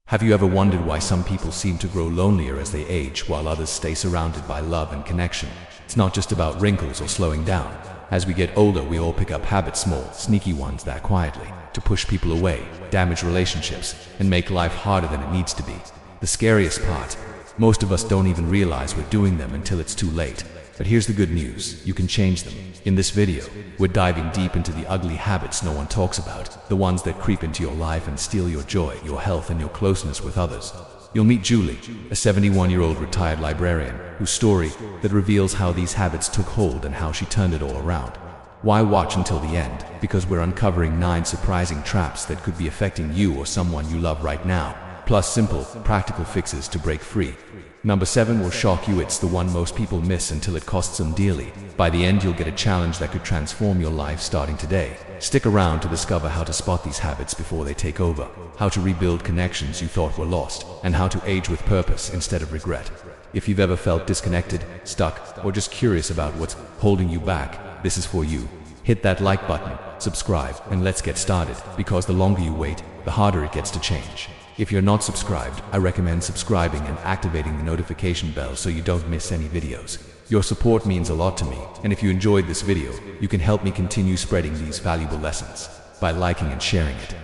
Have you ever wondered why some people seem to grow lonelier as they age while others stay surrounded by love and connection? It's not just about wrinkles or slowing down. As we get older, we all pick up habits, small, sneaky ones that quietly to push people away, damage relationships, and make life harder than it needs to be. The scariest part, most of us don't even realize we're doing them until it's too late. But here's the good news, you can change them. In this video, we're diving deep into the ugly habits no one talks about, the ones that creep into your life and steal your joy, your health, and your closeness with others. You'll meet Julie, a 71-year-old retired librarian, whose story that reveals how these habits took hold and how she turned it all around. Why watch until the end? Because we're uncovering 9 surprising traps that could be affecting you or someone you love right now, plus simple, practical fixes to break free. Number 7 will shock you. It's the one most people miss until it costs them dearly. By the end, you'll get a challenge that could transform your life starting today. Stick around to discover how to spot these habits before they take over, how to rebuild connections you thought were lost, and how to age with purpose instead of regret. If you've ever felt disconnected, stuck, or just curious about what's holding you back, this is for you. Hit that like button, subscribe, and let's get started, because the longer you wait, the harder it gets to change. If you're not subscribed, I recommend subscribing and activating the notification bell so you don't miss any videos. Your support means a lot to me, and if you enjoyed this video, you can help me continue spreading these valuable lessons by liking and sharing it.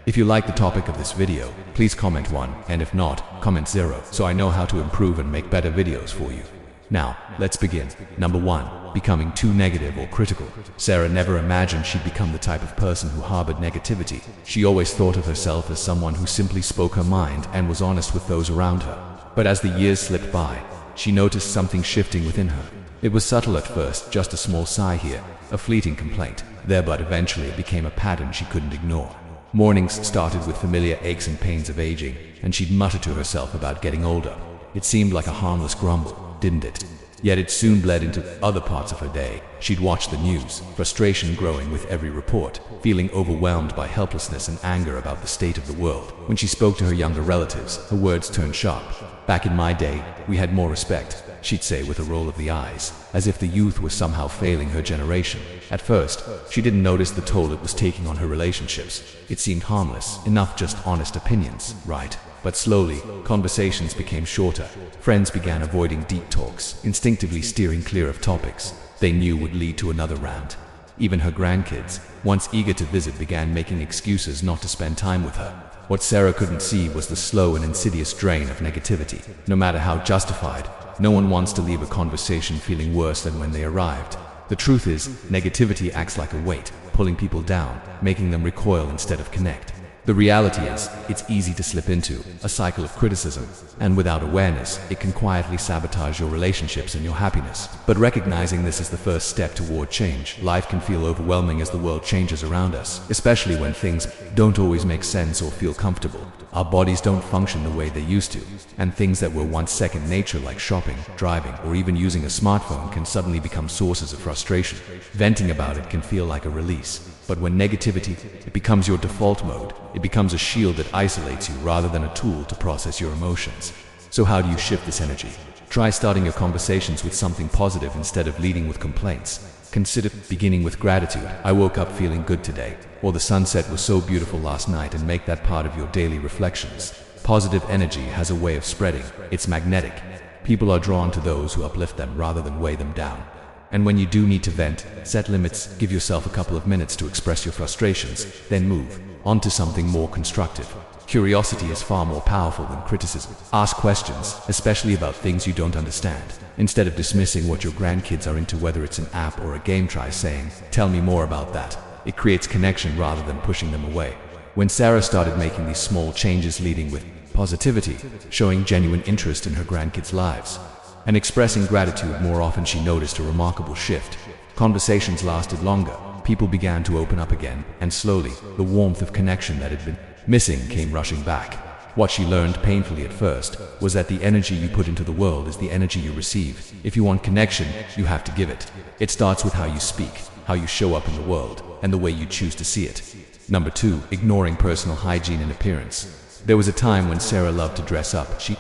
If you like the topic of this video, please comment 1, and if not, comment 0, so I know how to improve and make better videos for you. Now, let's begin. Number 1. Becoming too negative or critical. Sarah never imagined she'd become the type of person who harbored negativity. She always thought of herself as someone who simply spoke her mind and was honest with those around her. But as the years slipped by, she noticed something shifting within her. It was subtle at first, just a small sigh here, a fleeting complaint there, but eventually it became a pattern she couldn't ignore. Mornings started with familiar aches and pains of aging, and she'd mutter to herself about getting older. It seemed like a harmless grumble, didn't it? Yet it soon bled into other parts of her day. She'd watch the news, frustration growing with every report, feeling overwhelmed by helplessness and anger about the state of the world. When she spoke to her younger relatives, her words turned sharp. "Back in my day, we had more respect," she'd say with a roll of the eyes, as if the youth was somehow failing her generation. At first, she didn't notice the toll it was taking on her relationships. It seemed harmless, enough just honest opinions, right? But slowly, conversations became shorter. Friends began avoiding deep talks, instinctively steering clear of topics they knew would lead to another rant. Even her grandkids, once eager to visit, began making excuses not to spend time with her. What Sarah couldn't see was the slow and insidious drain of negativity. No matter how justified, no one wants to leave a conversation feeling worse than when they arrived. The truth is, negativity acts like a weight, pulling people down, making them recoil instead of connect. The reality is, it's easy to slip into a cycle of criticism, and without awareness, it can quietly sabotage your relationships and your happiness. But recognizing this is the first step toward change. Life can feel overwhelming as the world changes around us, especially when things don't always make sense or feel comfortable. Our bodies don't function the way they used to, and things that were once second nature, like shopping, driving, or even using a smartphone, can suddenly become sources of frustration. Venting about it can feel like a release. But when negativity, it becomes your default mode, it becomes a shield that isolates you rather than a tool to process your emotions. So how do you shift this energy? Try starting your conversations with something positive instead of leading with complaints. Consider beginning with gratitude. "I woke up feeling good today," or "the sunset was so beautiful last night," and make that part of your daily reflections. Positive energy has a way of spreading. It's magnetic. People are drawn to those who uplift them rather than weigh them down. And when you do need to vent, set limits, give yourself a couple of minutes to express your frustrations, then move on to something more constructive. Curiosity is far more powerful than criticism. Ask questions, especially about things you don't understand. Instead of dismissing what your grandkids are into, whether it's an app or a game, try saying, "Tell me more about that." It creates connection rather than pushing them away. When Sarah started making these small changes, leading with positivity, showing genuine interest in her grandkids' lives, and expressing gratitude more often, she noticed a remarkable shift. Conversations lasted longer, people began to open up again, and slowly, the warmth of connection that had been missing came rushing back. What she learned, painfully at first, was that the energy you put into the world is the energy you receive. If you want connection, you have to give it. It starts with how you speak, how you show up in the world, and the way you choose to see it. Number 2. Ignoring personal hygiene and appearance. There was a time when Sarah loved to dress up. She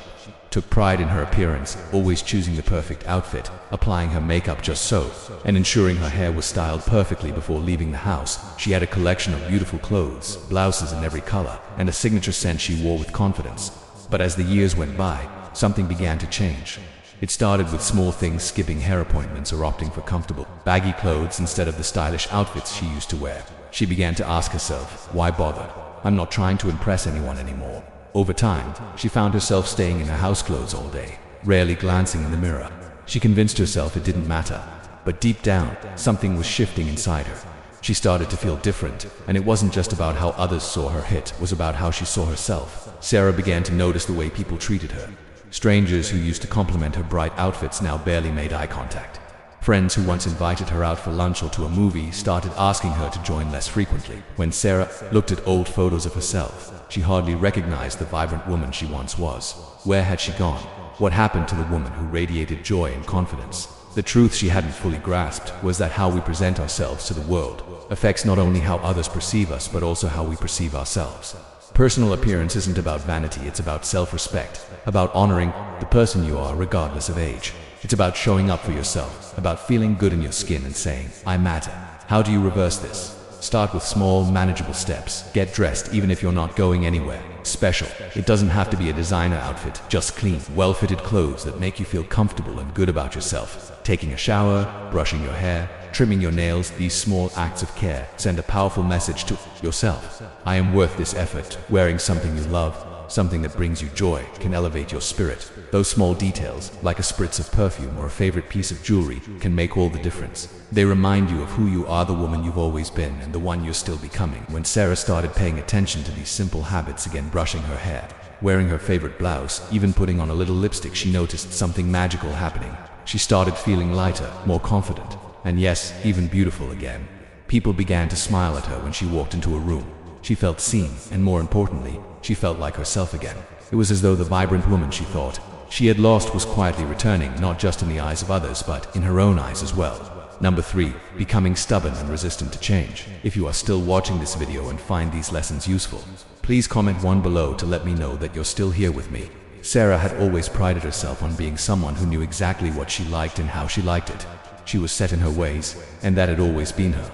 took pride in her appearance, always choosing the perfect outfit, applying her makeup just so, and ensuring her hair was styled perfectly before leaving the house. She had a collection of beautiful clothes, blouses in every color, and a signature scent she wore with confidence. But as the years went by, something began to change. It started with small things, skipping hair appointments or opting for comfortable, baggy clothes instead of the stylish outfits she used to wear. She began to ask herself, why bother? I'm not trying to impress anyone anymore. Over time, she found herself staying in her house clothes all day, rarely glancing in the mirror. She convinced herself it didn't matter, but deep down, something was shifting inside her. She started to feel different, and it wasn't just about how others saw her, it was about how she saw herself. Sarah began to notice the way people treated her. Strangers who used to compliment her bright outfits now barely made eye contact. Friends who once invited her out for lunch or to a movie started asking her to join less frequently. When Sarah looked at old photos of herself, she hardly recognized the vibrant woman she once was. Where had she gone? What happened to the woman who radiated joy and confidence? The truth she hadn't fully grasped was that how we present ourselves to the world affects not only how others perceive us, but also how we perceive ourselves. Personal appearance isn't about vanity, it's about self-respect, about honoring the person you are regardless of age. It's about showing up for yourself, about feeling good in your skin and saying, I matter. How do you reverse this? Start with small, manageable steps. Get dressed even if you're not going anywhere special. It doesn't have to be a designer outfit, just clean, well-fitted clothes that make you feel comfortable and good about yourself. Taking a shower, brushing your hair, trimming your nails, these small acts of care send a powerful message to yourself. I am worth this effort. Wearing something you love, something that brings you joy, can elevate your spirit. Those small details, like a spritz of perfume or a favorite piece of jewelry, can make all the difference. They remind you of who you are, the woman you've always been and the one you're still becoming. When Sarah started paying attention to these simple habits again, brushing her hair, wearing her favorite blouse, even putting on a little lipstick, she noticed something magical happening. She started feeling lighter, more confident, and yes, even beautiful again. People began to smile at her when she walked into a room. She felt seen, and more importantly, she felt like herself again. It was as though the vibrant woman she thought she had lost was quietly returning, not just in the eyes of others, but in her own eyes as well. Number 3. Becoming stubborn and resistant to change. If you are still watching this video and find these lessons useful, please comment 1 below to let me know that you're still here with me. Sarah had always prided herself on being someone who knew exactly what she liked and how she liked it. She was set in her ways, and that had always been her.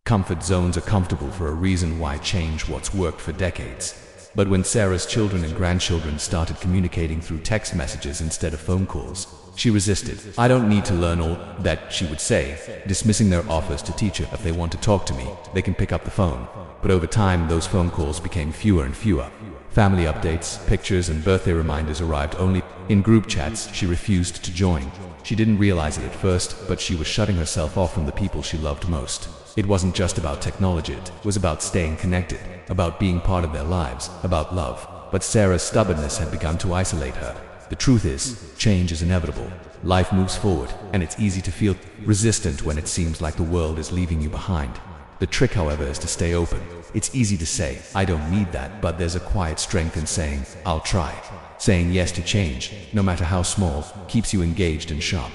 Comfort zones are comfortable for a reason. Why change what's worked for decades? But when Sarah's children and grandchildren started communicating through text messages instead of phone calls, she resisted. I don't need to learn all that, she would say, dismissing their offers to teach her. If they want to talk to me, they can pick up the phone. But over time, those phone calls became fewer and fewer. Family updates, pictures, and birthday reminders arrived only in group chats she refused to join. She didn't realize it at first, but she was shutting herself off from the people she loved most. It wasn't just about technology, it was about staying connected, about being part of their lives, about love. But Sarah's stubbornness had begun to isolate her. The truth is, change is inevitable. Life moves forward, and it's easy to feel resistant when it seems like the world is leaving you behind. The trick, however, is to stay open. It's easy to say, I don't need that, but there's a quiet strength in saying, I'll try. Saying yes to change, no matter how small, keeps you engaged and sharp.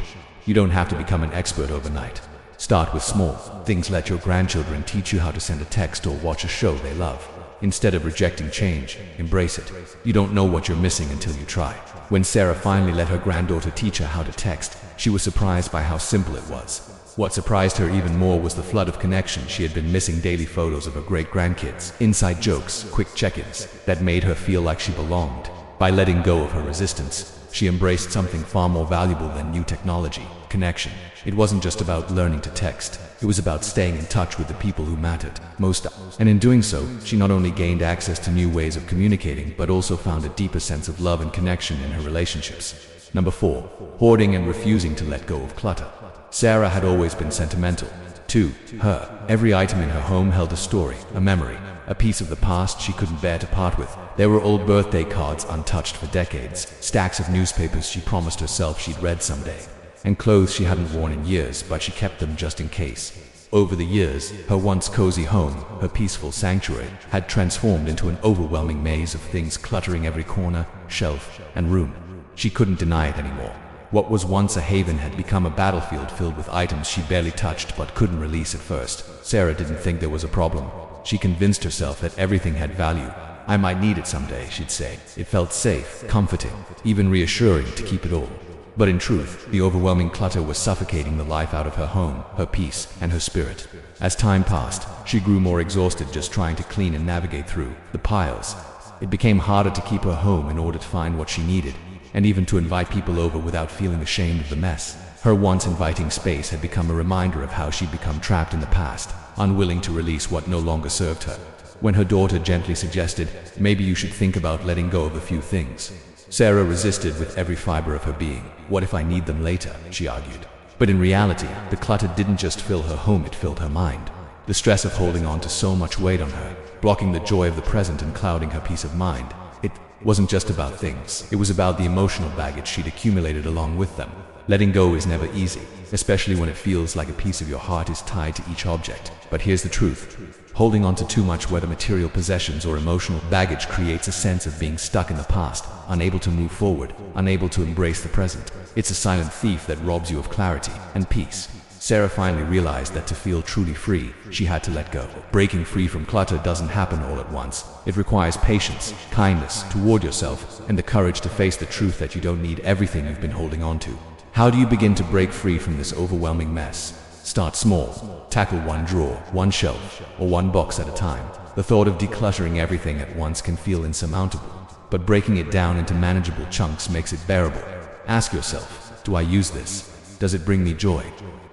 You don't have to become an expert overnight. Start with small things. Let your grandchildren teach you how to send a text or watch a show they love. Instead of rejecting change, embrace it. You don't know what you're missing until you try. When Sarah finally let her granddaughter teach her how to text, she was surprised by how simple it was. What surprised her even more was the flood of connection she had been missing. Daily photos of her great-grandkids, inside jokes, quick check-ins that made her feel like she belonged. By letting go of her resistance, she embraced something far more valuable than new technology: connection. It wasn't just about learning to text, it was about staying in touch with the people who mattered most. And in doing so, she not only gained access to new ways of communicating, but also found a deeper sense of love and connection in her relationships. Number 4. Hoarding and refusing to let go of clutter. Sarah had always been sentimental. To her, every item in her home held a story, a memory, a piece of the past she couldn't bear to part with. There were old birthday cards untouched for decades, stacks of newspapers she promised herself she'd read someday, and clothes she hadn't worn in years, but she kept them just in case. Over the years, her once cozy home, her peaceful sanctuary, had transformed into an overwhelming maze of things cluttering every corner, shelf, and room. She couldn't deny it anymore. What was once a haven had become a battlefield filled with items she barely touched but couldn't release at first. Sarah didn't think there was a problem. She convinced herself that everything had value, I might need it someday, she'd say. It felt safe, comforting, even reassuring to keep it all. But in truth, the overwhelming clutter was suffocating the life out of her home, her peace, and her spirit. As time passed, she grew more exhausted just trying to clean and navigate through the piles. It became harder to keep her home in order to find what she needed, and even to invite people over without feeling ashamed of the mess. Her once inviting space had become a reminder of how she'd become trapped in the past, unwilling to release what no longer served her. When her daughter gently suggested, maybe you should think about letting go of a few things, Sarah resisted with every fiber of her being. What if I need them later, she argued. But in reality, the clutter didn't just fill her home, it filled her mind. The stress of holding on to so much weighed on her, blocking the joy of the present and clouding her peace of mind. It wasn't just about things, it was about the emotional baggage she'd accumulated along with them. Letting go is never easy, especially when it feels like a piece of your heart is tied to each object. But here's the truth. Holding on to too much, whether material possessions or emotional baggage, creates a sense of being stuck in the past, unable to move forward, unable to embrace the present. It's a silent thief that robs you of clarity and peace. Sarah finally realized that to feel truly free, she had to let go. Breaking free from clutter doesn't happen all at once. It requires patience, kindness toward yourself, and the courage to face the truth that you don't need everything you've been holding on to. How do you begin to break free from this overwhelming mess? Start small. Tackle one drawer, one shelf, or one box at a time. The thought of decluttering everything at once can feel insurmountable, but breaking it down into manageable chunks makes it bearable. Ask yourself, do I use this? Does it bring me joy?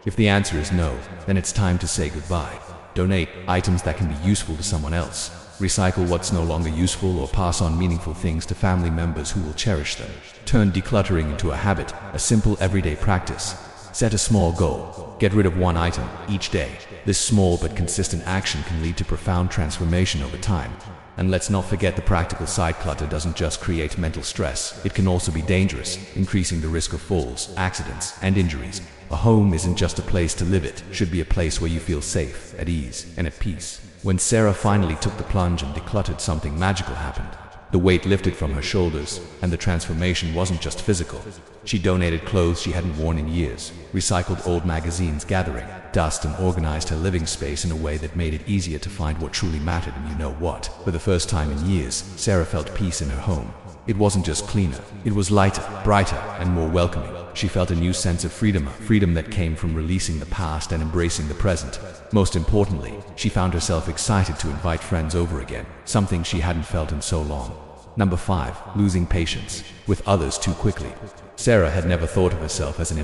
If the answer is no, then it's time to say goodbye. Donate items that can be useful to someone else. Recycle what's no longer useful, or pass on meaningful things to family members who will cherish them. Turn decluttering into a habit, a simple everyday practice. Set a small goal. Get rid of one item each day. This small but consistent action can lead to profound transformation over time. And let's not forget the practical side. Clutter doesn't just create mental stress, it can also be dangerous, increasing the risk of falls, accidents, and injuries. A home isn't just a place to live, it should be a place where you feel safe, at ease, and at peace. When Sarah finally took the plunge and decluttered, something magical happened. The weight lifted from her shoulders, and the transformation wasn't just physical. She donated clothes she hadn't worn in years, recycled old magazines gathering dust, and organized her living space in a way that made it easier to find what truly mattered. And you know what? For the first time in years, Sarah felt peace in her home. It wasn't just cleaner, it was lighter, brighter, and more welcoming. She felt a new sense of freedom, a freedom that came from releasing the past and embracing the present. Most importantly, she found herself excited to invite friends over again, something she hadn't felt in so long. Number 5. Losing patience with others too quickly. Sarah had never thought of herself as an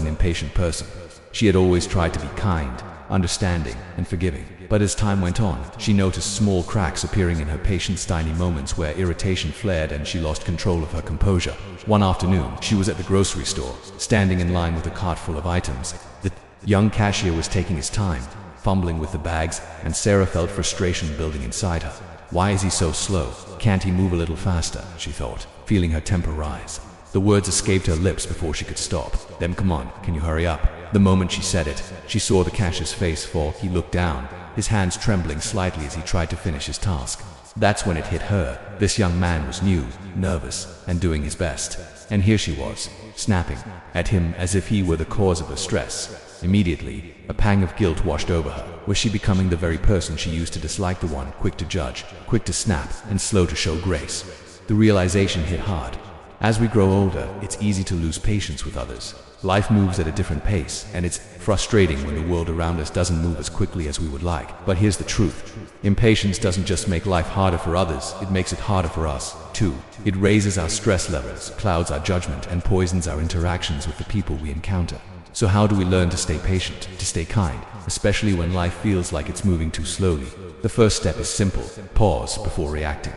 impatient person. She had always tried to be kind, understanding, and forgiving. But as time went on, she noticed small cracks appearing in her patience, tiny moments where irritation flared and she lost control of her composure. One afternoon, she was at the grocery store, standing in line with a cart full of items. The young cashier was taking his time, fumbling with the bags, and Sarah felt frustration building inside her. Why is he so slow? Can't he move a little faster? She thought, feeling her temper rise. The words escaped her lips before she could stop them. Come on, can you hurry up? The moment she said it, she saw the cashier's face fall. He looked down, his hands trembling slightly as he tried to finish his task. That's when it hit her. This young man was new, nervous, and doing his best. And here she was, snapping at him as if he were the cause of her stress. Immediately, a pang of guilt washed over her. Was she becoming the very person she used to dislike? The one quick to judge, quick to snap, and slow to show grace. The realization hit hard. As we grow older, it's easy to lose patience with others. Life moves at a different pace, and it's frustrating when the world around us doesn't move as quickly as we would like. But here's the truth. Impatience doesn't just make life harder for others, it makes it harder for us, too. It raises our stress levels, clouds our judgment, and poisons our interactions with the people we encounter. So how do we learn to stay patient, to stay kind, especially when life feels like it's moving too slowly? The first step is simple. Pause before reacting.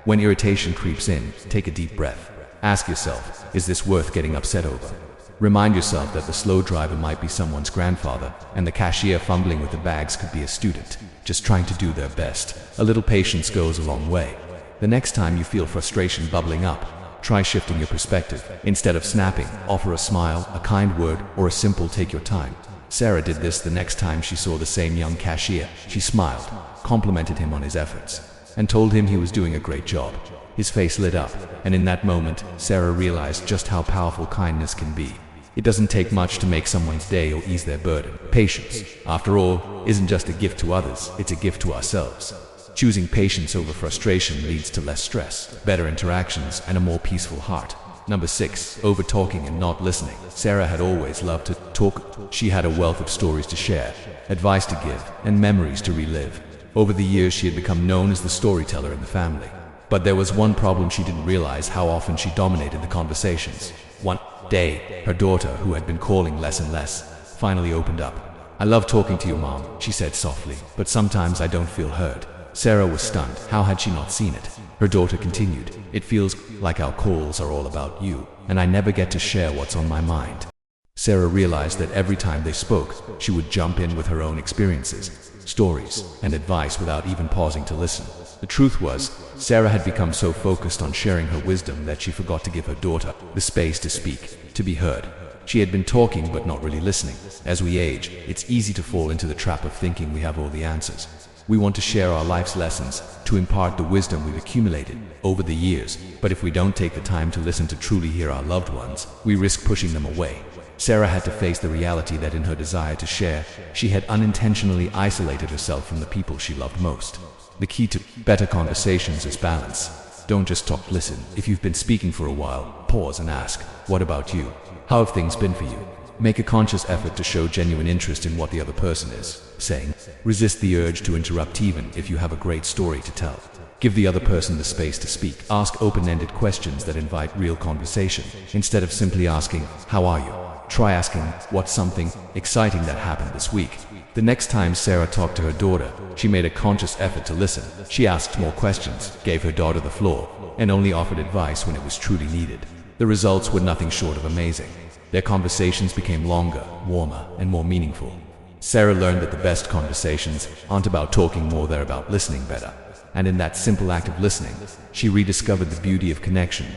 When irritation creeps in, take a deep breath. Ask yourself, is this worth getting upset over? Remind yourself that the slow driver might be someone's grandfather, and the cashier fumbling with the bags could be a student, just trying to do their best. A little patience goes a long way. The next time you feel frustration bubbling up, try shifting your perspective. Instead of snapping, offer a smile, a kind word, or a simple take your time. Sarah did this the next time she saw the same young cashier. She smiled, complimented him on his efforts, and told him he was doing a great job. His face lit up, and in that moment, Sarah realized just how powerful kindness can be. It doesn't take much to make someone's day or ease their burden. Patience, after all, isn't just a gift to others, it's a gift to ourselves. Choosing patience over frustration leads to less stress, better interactions, and a more peaceful heart. Number 6. Over-talking and not listening. Sarah had always loved to talk. She had a wealth of stories to share, advice to give, and memories to relive. Over the years, she had become known as the storyteller in the family. But there was one problem: she didn't realize how often she dominated the conversations. One day, her daughter, who had been calling less and less, finally opened up. "I love talking to you, Mom," she said softly, "but sometimes I don't feel heard." Sarah was stunned. How had she not seen it? Her daughter continued, "It feels like our calls are all about you, and I never get to share what's on my mind." Sarah realized that every time they spoke, she would jump in with her own experiences, stories, and advice without even pausing to listen. The truth was, Sarah had become so focused on sharing her wisdom that she forgot to give her daughter the space to speak, to be heard. She had been talking but not really listening. As we age, it's easy to fall into the trap of thinking we have all the answers. We want to share our life's lessons, to impart the wisdom we've accumulated over the years, but if we don't take the time to listen to truly hear our loved ones, we risk pushing them away. Sarah had to face the reality that in her desire to share, she had unintentionally isolated herself from the people she loved most. The key to better conversations is balance. Don't just talk, listen. If you've been speaking for a while, pause and ask, "What about you? How have things been for you?" Make a conscious effort to show genuine interest in what the other person is saying. Resist the urge to interrupt even if you have a great story to tell. Give the other person the space to speak. Ask open-ended questions that invite real conversation. Instead of simply asking, "How are you?" try asking, "What's something exciting that happened this week?" The next time Sarah talked to her daughter, she made a conscious effort to listen. She asked more questions, gave her daughter the floor, and only offered advice when it was truly needed. The results were nothing short of amazing. Their conversations became longer, warmer, and more meaningful. Sarah learned that the best conversations aren't about talking more, they're about listening better. And in that simple act of listening, she rediscovered the beauty of connection.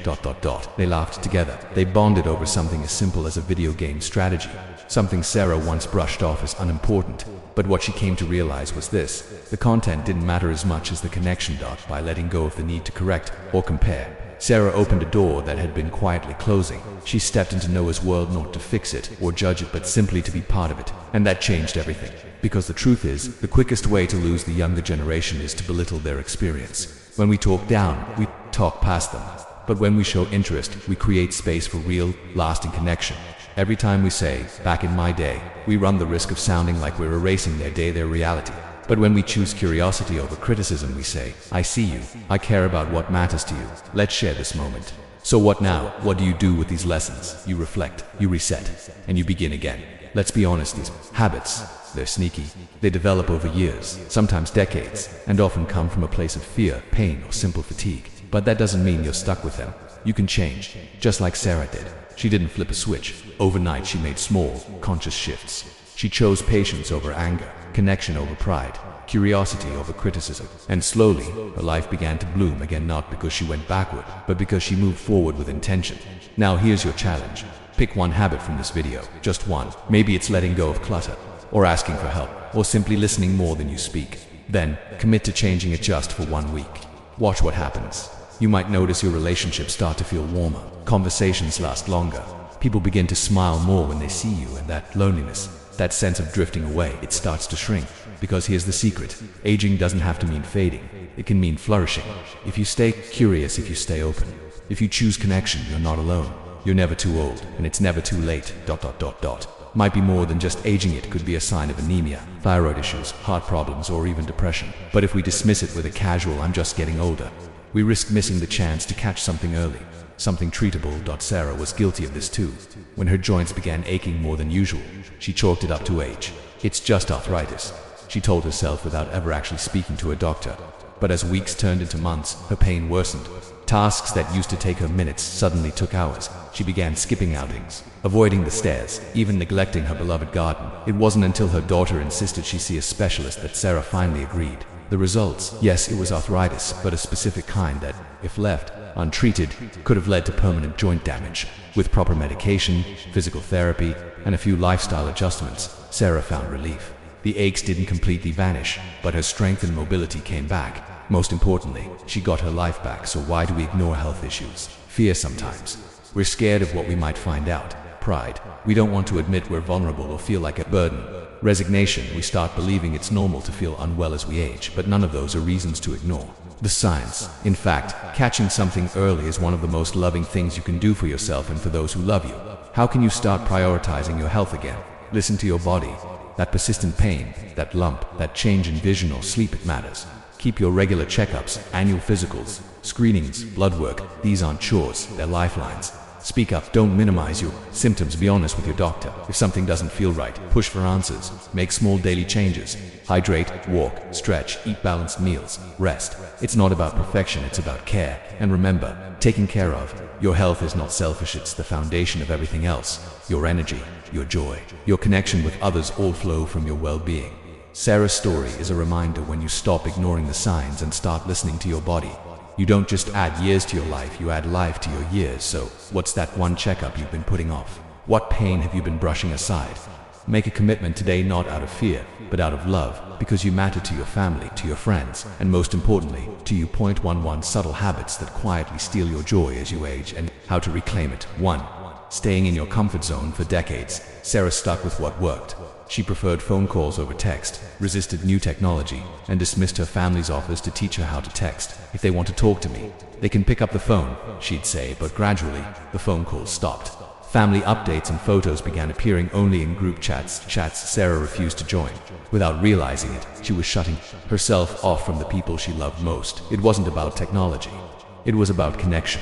They laughed together. They bonded over something as simple as a video game strategy, something Sarah once brushed off as unimportant. But what she came to realize was this: the content didn't matter as much as the connection. By letting go of the need to correct or compare, Sarah opened a door that had been quietly closing. She stepped into Noah's world not to fix it or judge it, but simply to be part of it. And that changed everything. Because the truth is, the quickest way to lose the younger generation is to belittle their experience. When we talk down, we talk past them. But when we show interest, we create space for real, lasting connection. Every time we say, "Back in my day," we run the risk of sounding like we're erasing their day, their reality. But when we choose curiosity over criticism, we say, "I see you. I care about what matters to you. Let's share this moment." So what now? What do you do with these lessons? You reflect, you reset, and you begin again. Let's be honest, these habits, they're sneaky. They develop over years, sometimes decades, and often come from a place of fear, pain, or simple fatigue. But that doesn't mean you're stuck with them. You can change, just like Sarah did. She didn't flip a switch. Overnight, she made small, conscious shifts. She chose patience over anger, connection over pride, curiosity over criticism. And slowly, her life began to bloom again, not because she went backward, but because she moved forward with intention. Now here's your challenge. Pick one habit from this video, just one. Maybe it's letting go of clutter, or asking for help, or simply listening more than you speak. Then, commit to changing it just for 1 week. Watch what happens. You might notice your relationships start to feel warmer, conversations last longer, people begin to smile more when they see you, and that loneliness, that sense of drifting away, it starts to shrink. Because here's the secret: aging doesn't have to mean fading, it can mean flourishing. If you stay curious, if you stay open, if you choose connection, you're not alone. You're never too old, and it's never too late. Might be more than just aging. It could be a sign of anemia, thyroid issues, heart problems, or even depression. But if we dismiss it with a casual "I'm just getting older," we risk missing the chance to catch something early, something treatable. Sarah was guilty of this too. When her joints began aching more than usual, she chalked it up to age. "It's just arthritis," she told herself without ever actually speaking to a doctor. But as weeks turned into months, her pain worsened. Tasks that used to take her minutes suddenly took hours. She began skipping outings, avoiding the stairs, even neglecting her beloved garden. It wasn't until her daughter insisted she see a specialist that Sarah finally agreed. The results? Yes, it was arthritis, but a specific kind that, if left untreated, could have led to permanent joint damage. With proper medication, physical therapy, and a few lifestyle adjustments, Sarah found relief. The aches didn't completely vanish, but her strength and mobility came back. Most importantly, she got her life back. So why do we ignore health issues? Fear sometimes. We're scared of what we might find out. Pride. We don't want to admit we're vulnerable or feel like a burden. Resignation. We start believing it's normal to feel unwell as we age, but none of those are reasons to ignore the signs. In fact, catching something early is one of the most loving things you can do for yourself and for those who love you. How can you start prioritizing your health again? Listen to your body. That persistent pain, that lump, that change in vision or sleep, it matters. Keep your regular checkups, annual physicals, screenings, blood work. These aren't chores, they're lifelines. Speak up, don't minimize your symptoms, be honest with your doctor. If something doesn't feel right, push for answers. Make small daily changes. Hydrate, walk, stretch, eat balanced meals, rest. It's not about perfection, it's about care. And remember, taking care of your health is not selfish, it's the foundation of everything else. Your energy, your joy, your connection with others all flow from your well-being. Sarah's story is a reminder: when you stop ignoring the signs and start listening to your body, you don't just add years to your life, you add life to your years. So, what's that one checkup you've been putting off? What pain have you been brushing aside? Make a commitment today, not out of fear, but out of love, because you matter to your family, to your friends, and most importantly, to you. 11 Subtle habits that quietly steal your joy as you age, and how to reclaim it. 1. Staying in your comfort zone. For decades, Sarah stuck with what worked. She preferred phone calls over text, resisted new technology, and dismissed her family's offers to teach her how to text. If they want to talk to me, they can pick up the phone, she'd say, but gradually, the phone calls stopped. Family updates and photos began appearing only in group chats Sarah refused to join. Without realizing it, she was shutting herself off from the people she loved most. It wasn't about technology. It was about connection.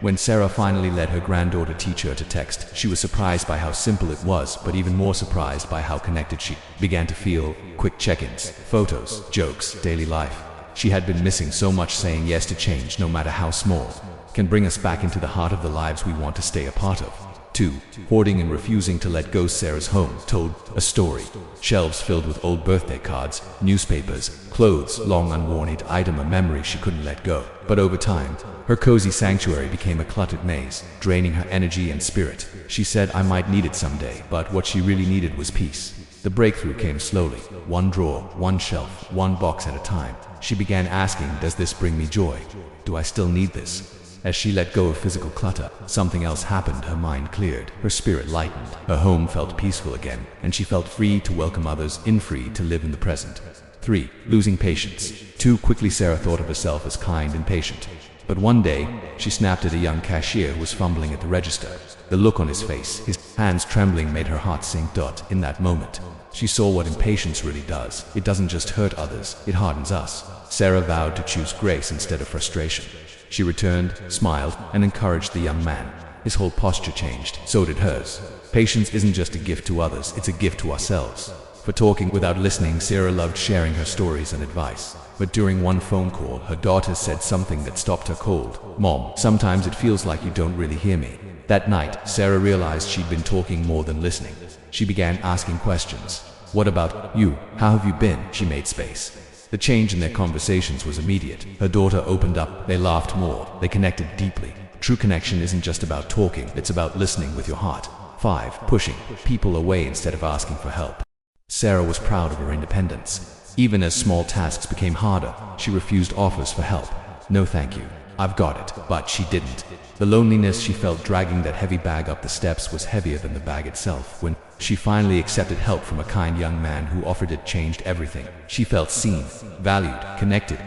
When Sarah finally let her granddaughter teach her to text, she was surprised by how simple it was, but even more surprised by how connected she began to feel. Quick check-ins, photos, jokes, daily life. She had been missing so much. Saying yes to change, no matter how small, can bring us back into the heart of the lives we want to stay a part of. 2. Hoarding and refusing to let go. Sarah's home told a story. Shelves filled with old birthday cards, newspapers, clothes, long unworn item, a memory she couldn't let go. But over time, her cozy sanctuary became a cluttered maze, draining her energy and spirit. She said, "I might need it someday," but what she really needed was peace. The breakthrough came slowly. One drawer, one shelf, one box at a time. She began asking, does this bring me joy? Do I still need this? As she let go of physical clutter, something else happened. Her mind cleared, her spirit lightened, her home felt peaceful again, and she felt free to welcome others in, free to live in the present. 3. Losing patience. Too quickly, Sarah thought of herself as kind and patient. But one day, she snapped at a young cashier who was fumbling at the register. The look on his face, his hands trembling, made her heart sink. In that moment, she saw what impatience really does. It doesn't just hurt others, it hardens us. Sarah vowed to choose grace instead of frustration. She returned, smiled, and encouraged the young man. His whole posture changed. So did hers. Patience isn't just a gift to others, it's a gift to ourselves. For talking without listening, Sarah loved sharing her stories and advice. But during one phone call, her daughter said something that stopped her cold. "Mom, sometimes it feels like you don't really hear me." That night, Sarah realized she'd been talking more than listening. She began asking questions. "What about you? How have you been?" She made space. The change in their conversations was immediate. Her daughter opened up, they laughed more, they connected deeply. True connection isn't just about talking, it's about listening with your heart. 5. Pushing people away instead of asking for help. Sarah was proud of her independence. Even as small tasks became harder, she refused offers for help. "No thank you, I've got it." But she didn't. The loneliness she felt dragging that heavy bag up the steps was heavier than the bag itself. When she finally accepted help from a kind young man who offered it, changed everything. She felt seen, valued, connected.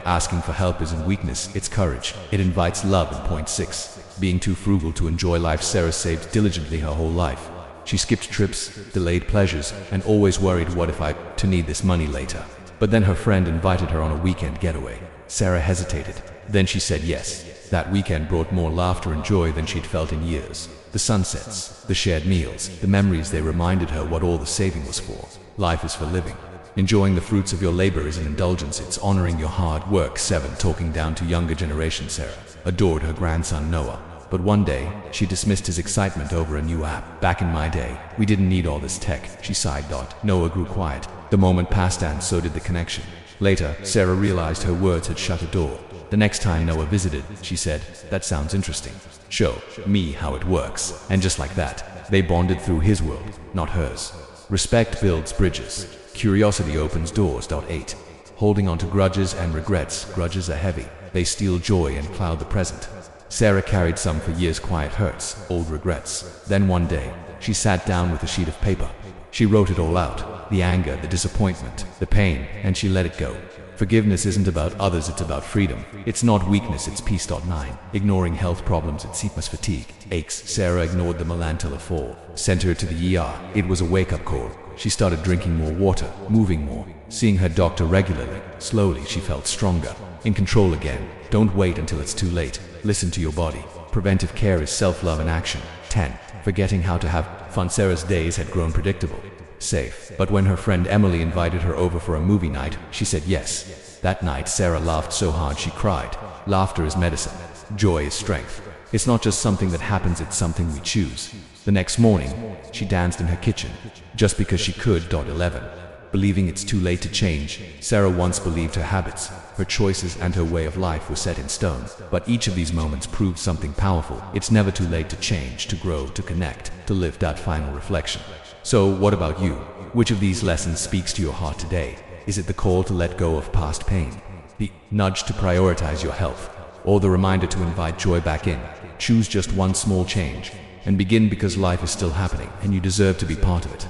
Asking for help isn't weakness, it's courage. It invites love. In point 6. Being too frugal to enjoy life. Sarah saved diligently her whole life. She skipped trips, delayed pleasures, and always worried, what if I need this money later? But then her friend invited her on a weekend getaway. Sarah hesitated. Then she said yes. That weekend brought more laughter and joy than she'd felt in years. The sunsets, the shared meals, the memories, they reminded her what all the saving was for. Life is for living. Enjoying the fruits of your labor is an indulgence, it's honoring your hard work. 7. Talking down to younger generation. Sarah adored her grandson Noah. But one day, she dismissed his excitement over a new app. "Back in my day, we didn't need all this tech," she sighed. Noah grew quiet. The moment passed and so did the connection. Later, Sarah realized her words had shut a door. The next time Noah visited, she said, "That sounds interesting. Show me how it works." And just like that, they bonded through his world, not hers. Respect builds bridges. Curiosity opens doors. 8. Holding on to grudges and regrets. Grudges are heavy. They steal joy and cloud the present. Sarah carried some for years, quiet hurts, old regrets. Then one day, she sat down with a sheet of paper. She wrote it all out, the anger, the disappointment, the pain, and she let it go. Forgiveness isn't about others, it's about freedom. It's not weakness, it's peace. 9. Ignoring health problems, it's sickness, fatigue, aches. Sarah ignored the Melantilla fall, sent her to the ER. It was a wake-up call. She started drinking more water, moving more, seeing her doctor regularly. Slowly, she felt stronger, in control again. Don't wait until it's too late. Listen to your body. Preventive care is self-love in action. 10. Forgetting how to have fun. Sarah's days had grown predictable, safe. But when her friend Emily invited her over for a movie night, she said yes. That night, Sarah laughed so hard she cried. Laughter is medicine. Joy is strength. It's not just something that happens, it's something we choose. The next morning, she danced in her kitchen, just because she could. 11. Believing it's too late to change. Sarah once believed her habits, her choices, and her way of life were set in stone. But each of these moments proved something powerful. It's never too late to change, to grow, to connect, to live. Final reflection. So what about you? Which of these lessons speaks to your heart today? Is it the call to let go of past pain, the nudge to prioritize your health, or the reminder to invite joy back in? Choose just one small change and begin, because life is still happening and you deserve to be part of it.